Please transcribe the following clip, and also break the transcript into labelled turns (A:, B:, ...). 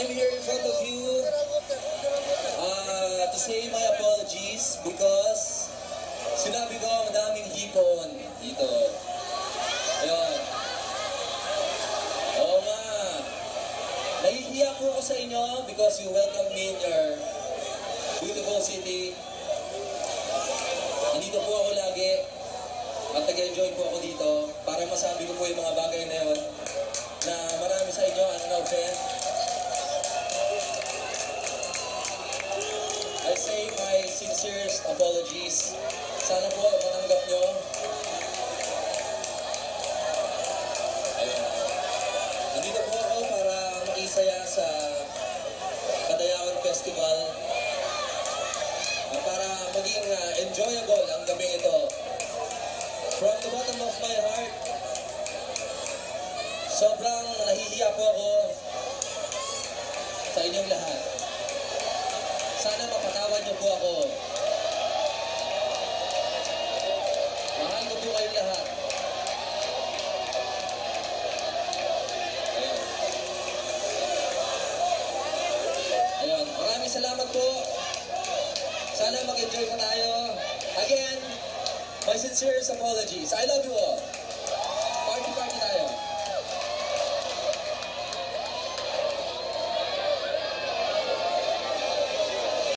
A: I'm here in front of you to say my apologies because sinabi ko madaming hipon dito. Ayun. Oo nga. Nahihiya po ako sa inyo because you welcome me in your beautiful city. Nandito po ako lagi at nag-enjoy po ako dito para masabi ko po yung mga bagay na yun na marami sa inyo ang na-offend. I say my sincerest apologies. Sana po matanggap nyo. Ayun. Nandito po ako para makisaya sa Kadayawan Festival. Para maging enjoyable ang gabi ito. From the bottom of my heart, sobrang nahihiya po ako sa inyong lahat. Sana mapatawad niyo po ako. Mahal ko po kayong lahat. Ayun. Maraming salamat po. Sana mag-enjoy pa tayo. Again, my sincerest apologies. I love you all.